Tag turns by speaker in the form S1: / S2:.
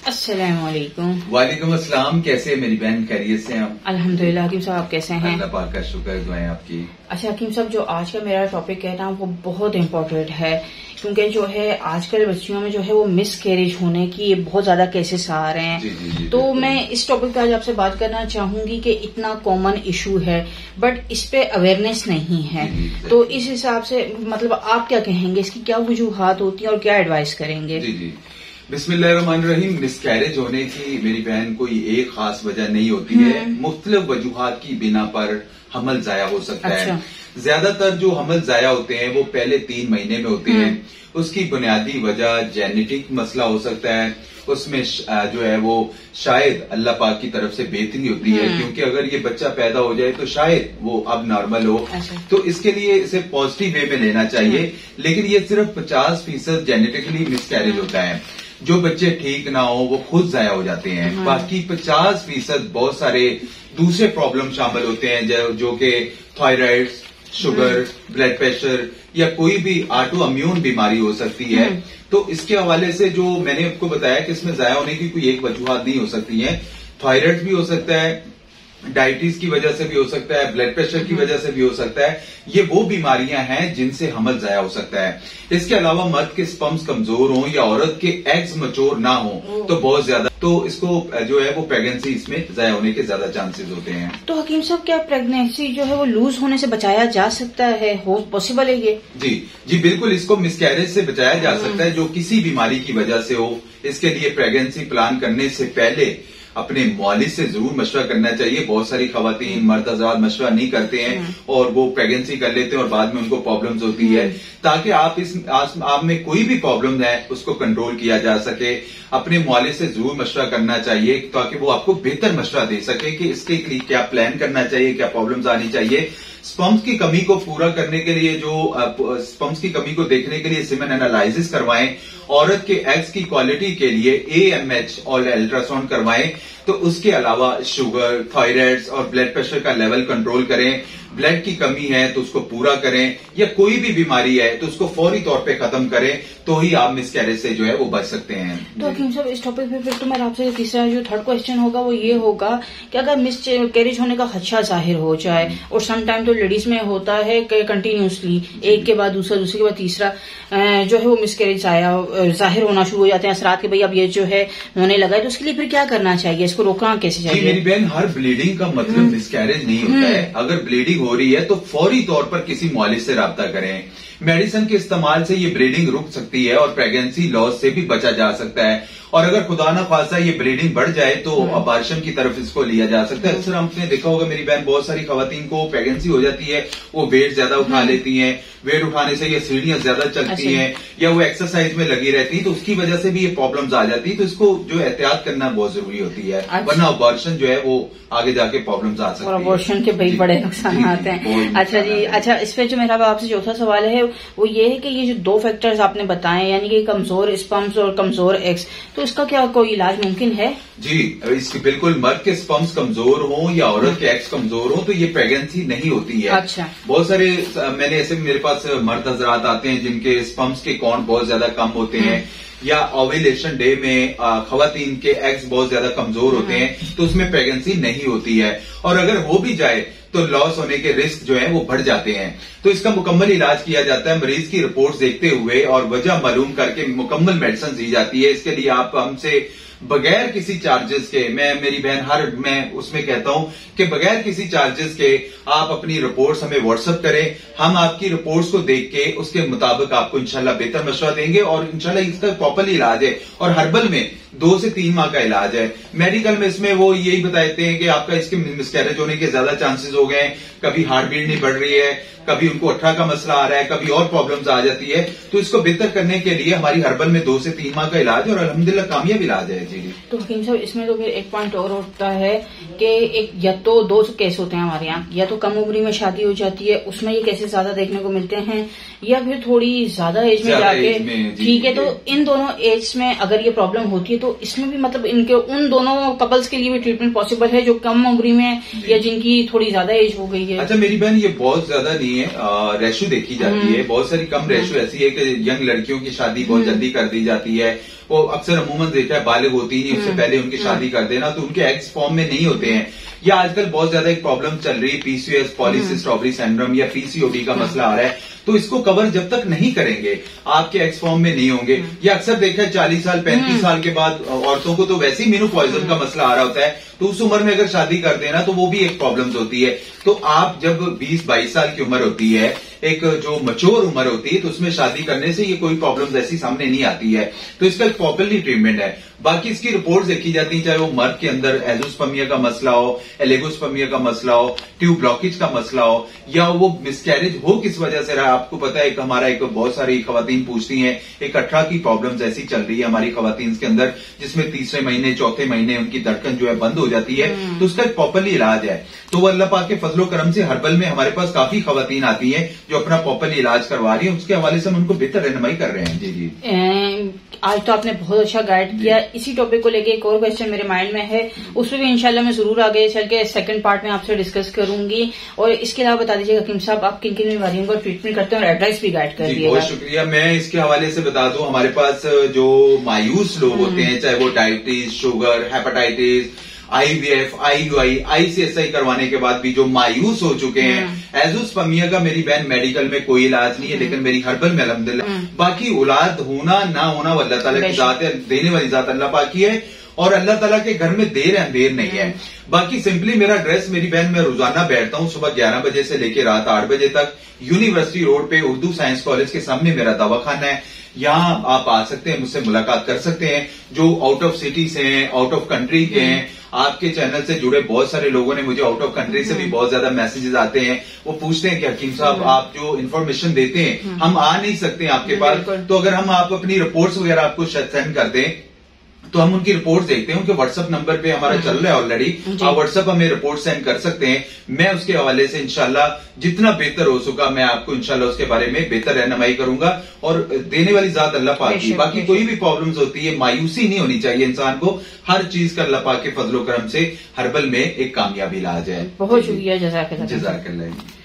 S1: अस्सलामुअलैकुम।
S2: वालेकुम अस्सलाम। कैसे है मेरी बहन, खैरियत से हैं आप?
S1: अल्हम्दुलिल्लाह। हकीम साहब आप कैसे हैं?
S2: अल्लाह पाक का शुक्र, दुआएं आपकी।
S1: अच्छा हकीम साहब, जो आज का मेरा टॉपिक है ना वो बहुत इम्पोर्टेंट है, क्योंकि जो है आजकल बच्चियों में जो है वो मिस कैरेज होने की बहुत ज्यादा केसेस आ रहे हैं।
S2: जी,
S1: तो मैं इस टॉपिक पे आज आपसे बात करना चाहूंगी कि इतना कॉमन इशू है बट इस पे अवेयरनेस नहीं है। तो इस हिसाब से मतलब आप क्या कहेंगे, इसकी क्या वजूहात होती है और क्या एडवाइस करेंगे?
S2: जी बिस्मिल्लाहिर्रहमानिर्रहीम। मिसकैरेज होने की मेरी बहन कोई एक खास वजह नहीं होती है। मुख्तलिफ वजूहात की बिना पर हमल जाया हो सकता है। ज्यादातर जो हमल जाया होते हैं वो पहले 3 महीने में होते हैं। उसकी बुनियादी वजह जेनेटिक मसला हो सकता है। उसमें जो है वो शायद अल्लाह पाक की तरफ से बेहतरी होती है, क्योंकि अगर ये बच्चा पैदा हो जाए तो शायद वो अब नॉर्मल हो। तो इसके लिए इसे पॉजिटिव वे में लेना चाहिए। लेकिन ये सिर्फ 50% जेनेटिकली मिसकैरेज होता है। जो बच्चे ठीक ना हो वो खुद जाया हो जाते हैं। बाकी 50% बहुत सारे दूसरे प्रॉब्लम शामिल होते हैं, जो कि थायराइड, शुगर, ब्लड प्रेशर या कोई भी ऑटो इम्यून बीमारी हो सकती है। तो इसके हवाले से जो मैंने आपको बताया कि इसमें जाया होने की कोई एक वजूहत नहीं हो सकती है। थायराइड भी हो सकता है, डायबिटीज की वजह से भी हो सकता है, ब्लड प्रेशर की वजह से भी हो सकता है। ये वो बीमारियां हैं जिनसे हमल जाया हो सकता है। इसके अलावा मर्द के स्पर्म्स कमजोर हों या औरत के एग्स मैच्योर ना हो तो बहुत ज्यादा, तो इसको जो है वो प्रेगनेंसी इसमें जाया होने के ज्यादा चांसेस होते हैं।
S1: तो हकीम साहब, क्या प्रेगनेंसी जो है वो लूज होने से बचाया जा सकता है? हो पॉसिबल है ये?
S2: जी बिल्कुल, इसको मिसकैरेज से बचाया जा सकता है जो किसी बीमारी की वजह से हो। इसके लिए प्रेगनेंसी प्लान करने से पहले अपने मौलिद से जरूर मशवरा करना चाहिए। बहुत सारी खवातीन मर्द हज़रात मशवरा नहीं करते हैं और वो प्रेगनेंसी कर लेते हैं और बाद में उनको प्रॉब्लम्स होती है। ताकि आप में कोई भी प्रॉब्लम है उसको कंट्रोल किया जा सके, अपने मौलिद से जरूर मशवरा करना चाहिए ताकि वो आपको बेहतर मशवरा दे सके कि इसके लिए क्या प्लान करना चाहिए, क्या प्रॉब्लम्स आनी चाहिए। स्पर्म्स की कमी को पूरा करने के लिए स्पर्म्स की कमी को देखने के लिए सीमेन एनालिसिस करवाएं। औरत के एग्स की क्वालिटी के लिए AMH और अल्ट्रासाउंड करवाएं। तो उसके अलावा शुगर, थायराइड और ब्लड प्रेशर का लेवल कंट्रोल करें। ब्लड की कमी है तो उसको पूरा करें, या कोई भी बीमारी है तो उसको फौरी तौर पे खत्म करें, तो ही आप मिसकैरेज से जो है वो बच सकते हैं।
S1: तो हकीम साहब, इस टॉपिक पे फिर तो मेरा आपसे तीसरा जो थर्ड क्वेश्चन होगा वो ये होगा कि अगर मिसकैरेज होने का खदशा जाहिर हो जाए, और सम टाइम तो लेडीज में होता है कि कंटिन्यूसली एक के बाद दूसरा, दूसरे के बाद तीसरा जो है वो मिसकैरेज जाहिर होना शुरू हो जाते हैं असरात के भाई अब ये जो है होने लगा है, तो उसके लिए फिर क्या करना चाहिए? इसको रोकना कैसे चाहिए?
S2: मेरी बहन, हर ब्लीडिंग का मतलब मिसकैरेज नहीं होता है। अगर ब्लीडिंग हो रही है तो फौरी तौर पर किसी मौलिद से राब्ता करें। मेडिसिन के इस्तेमाल से ये ब्लीडिंग रुक सकती है और प्रेगनेंसी लॉस से भी बचा जा सकता है। और अगर खुदा ना खासा ये ब्लीडिंग बढ़ जाए तो अबार्शन की तरफ इसको लिया जा सकता है। अक्सर हमने देखा होगा मेरी बहन, बहुत सारी खवातीन को प्रेगनेंसी हो जाती है, वो वेट ज्यादा उठा लेती हैं। वेट उठाने से ये सीढ़ियां ज्यादा चलती हैं या वो एक्सरसाइज में लगी रहती है, तो उसकी वजह से भी ये प्रॉब्लम्स आ जाती है। तो इसको जो एहतियात करना बहुत जरूरी होती है, वरना अबार्शन जो है वो आगे जाके प्रॉब्लम्स आ सकती है।
S1: अबार्शन के बड़े नुकसान आते हैं। अच्छा जी, अच्छा इस पे जो मेरा आपसे चौथा सवाल है वो ये है कि ये जो 2 फैक्टर्स आपने बताए, यानी कि कमजोर स्पर्म्स और कमजोर एग्स, तो इसका क्या कोई इलाज मुमकिन है?
S2: जी इसकी बिल्कुल, मर्द के स्पर्म्स कमजोर हो या औरत के एग्स कमजोर हो तो ये प्रेगनेंसी नहीं होती है।
S1: अच्छा।
S2: बहुत सारे मैंने ऐसे मेरे पास मर्द हजरात आते हैं जिनके स्पर्म्स के काउंट बहुत ज्यादा कम होते हैं, या ओव्यूलेशन डे में खवातीन के एग्स बहुत ज्यादा कमजोर होते हैं, तो उसमें प्रेगनेंसी नहीं होती है। और अगर हो भी जाए तो लॉस होने के रिस्क जो है वो बढ़ जाते हैं। तो इसका मुकम्मल इलाज किया जाता है, मरीज की रिपोर्ट्स देखते हुए और वजह मालूम करके मुकम्मल मेडिसिन दी जाती है। इसके लिए आप हमसे बगैर किसी चार्जेस के, मेरी बहन मैं उसमें कहता हूं कि बगैर किसी चार्जेस के आप अपनी रिपोर्ट्स हमें व्हाट्सएप करें। हम आपकी रिपोर्ट्स को देख के उसके मुताबिक आपको इंशाल्लाह बेहतर मशवरा देंगे और इंशाल्लाह इसका प्रॉपरली इलाज है। और हर्बल में 2 से 3 माह का इलाज है। मेडिकल में इसमें वो यही बताते हैं कि आपका इसके मिसकैरेज होने के ज्यादा चांसेस हो गए हैं, कभी हार्ट बीट नहीं बढ़ रही है, कभी उनको अठरा का मसला आ रहा है, कभी और प्रॉब्लम्स आ जाती है। तो इसको बेहतर करने के लिए हमारी हर्बल में 2 से 3 माह का इलाज और अल्हम्दुलिल्लाह कामयाब इलाज है। जी
S1: तो हकीम साहब, इसमें तो फिर एक पॉइंट और होता है कि एक या तो 2 केस होते हैं हमारे यहाँ, या तो कम उम्र में शादी हो जाती है, उसमें ये केसेस ज्यादा देखने को मिलते हैं, या फिर थोड़ी ज्यादा एज में जाके, ठीक है। तो इन दोनों एज में अगर ये प्रॉब्लम होती है तो इसमें भी मतलब इनके उन दोनों कपल्स के लिए भी ट्रीटमेंट पॉसिबल है जो कम उम्र में या जिनकी थोड़ी ज्यादा एज हो गई है?
S2: अच्छा मेरी बहन, ये बहुत ज्यादा नहीं है, रेशो देखी जाती है। बहुत सारी कम रेशो ऐसी है कि यंग लड़कियों की शादी बहुत जल्दी कर दी जाती है, वो अक्सर अमूमन देखा है बालिग होती नहीं उससे पहले उनकी शादी कर देना, तो उनके एग्स फॉर्म में नहीं होते हैं। या आजकल बहुत ज्यादा एक प्रॉब्लम चल रही है पीसीओएस पॉलीसिस्टिक ओवरी सिंड्रोम या पीसीओडी का मसला आ रहा है, तो इसको कवर जब तक नहीं करेंगे आपके एग्स फॉर्म में नहीं होंगे। या अक्सर देखा है 40 साल 35 साल के बाद औरतों को तो वैसे ही मेनोपॉइजन का मसला आ रहा होता है, तो उस उम्र में अगर शादी कर देना तो वो भी एक प्रॉब्लम होती है। तो आप जब 20-22 साल की उम्र होती है, एक जो मैच्योर उम्र होती है, तो उसमें शादी करने से ये कोई प्रॉब्लम ऐसी सामने नहीं आती है। तो इसका एक प्रॉपरली ट्रीटमेंट है। बाकी इसकी रिपोर्ट्स देखी जाती हैं, चाहे वो मर्द के अंदर एजोस्पर्मिया का मसला हो, एलेगोस्पर्मिया का मसला हो, ट्यूब ब्लॉकेज का मसला हो, या वो मिसकैरेज हो किस वजह से रहा। आपको पता है हमारा एक बहुत सारी खवातीन पूछती हैं, एक 18 की प्रॉब्लम ऐसी चल रही है हमारी खवातीन के अंदर, जिसमें तीसरे महीने चौथे महीने उनकी धड़कन जो है बंद हो जाती है, तो उसका एक प्रॉपरली इलाज है। तो वो अल्लाह पाक के फजलो करम से हर्बल में हमारे पास काफी खवातीन आती हैं जो अपना प्रॉपरली इलाज करवा रही है, उसके हवाले से हम उनको बेहतर रहनुमाई कर रहे हैं। जी जी,
S1: आज तो आपने बहुत अच्छा गाइड किया। इसी टॉपिक को लेके एक और क्वेश्चन मेरे माइंड में है, उसमें भी इंशाल्लाह मैं जरूर आगे चल के सेकंड पार्ट में आपसे डिस्कस करूंगी। और इसके अलावा बता दीजिएगा हकीम साहब आप किन किन बीमारियों का ट्रीटमेंट करते हैं और एड्रेस भी गाइड कर दीजिएगा।
S2: बहुत शुक्रिया। मैं इसके हवाले से बता दूं, हमारे पास जो मायूस लोग होते हैं, चाहे वो diabetes, sugar, hepatitis, IVF, IUI, ICSI करवाने के बाद भी जो मायूस हो चुके हैं, एजोस्पर्मिया का मेरी बहन मेडिकल में कोई इलाज नहीं है, लेकिन मेरी हर्बल में अल्हम्दुलिल्लाह। बाकी औलाद होना ना होना वो अल्लाह ताला की जात है, देने वाली जात अल्लाह पाक की है, और अल्लाह ताला के घर में देर है अंधेर नहीं है। बाकी सिंपली मेरा एड्रेस, मेरी बहन मैं रोजाना बैठता हूँ सुबह 11 बजे से लेकर रात 8 बजे तक, यूनिवर्सिटी रोड पे उर्दू साइंस कॉलेज के सामने मेरा दवाखाना है। यहाँ आप आ सकते हैं, मुझसे मुलाकात कर सकते हैं। जो आउट ऑफ सिटी से हैं, आउट ऑफ कंट्री के हैं, आपके चैनल से जुड़े बहुत सारे लोगों ने मुझे आउट ऑफ कंट्री से भी बहुत ज्यादा मैसेजेस आते हैं, वो पूछते हैं कि हकीम साहब आप जो इन्फॉर्मेशन देते हैं हम आ नहीं सकते आपके पास, तो अगर हम आप अपनी रिपोर्ट्स वगैरह आपको सेंड कर दें तो हम उनकी रिपोर्ट देखते हैं। उनके व्हाट्सएप नंबर पे हमारा चल रहा है ऑलरेडी, आप व्हाट्सएप हमें रिपोर्ट सेंड कर सकते हैं। मैं उसके हवाले से इंशाल्लाह जितना बेहतर हो सका मैं आपको इंशाल्लाह उसके बारे में बेहतर रहनुमाई करूंगा, और देने वाली जात अल्लाह पाक की। बाकी कोई भी प्रॉब्लम्स होती है, मायूसी नहीं होनी चाहिए इंसान को, हर चीज का अल्लाह पाक के फजलो करम से हर्बल में एक कामयाबी इलाज है।
S1: बहुत शुक्रिया, जज़ाकल्लाह।
S2: जज़ाकल्लाह।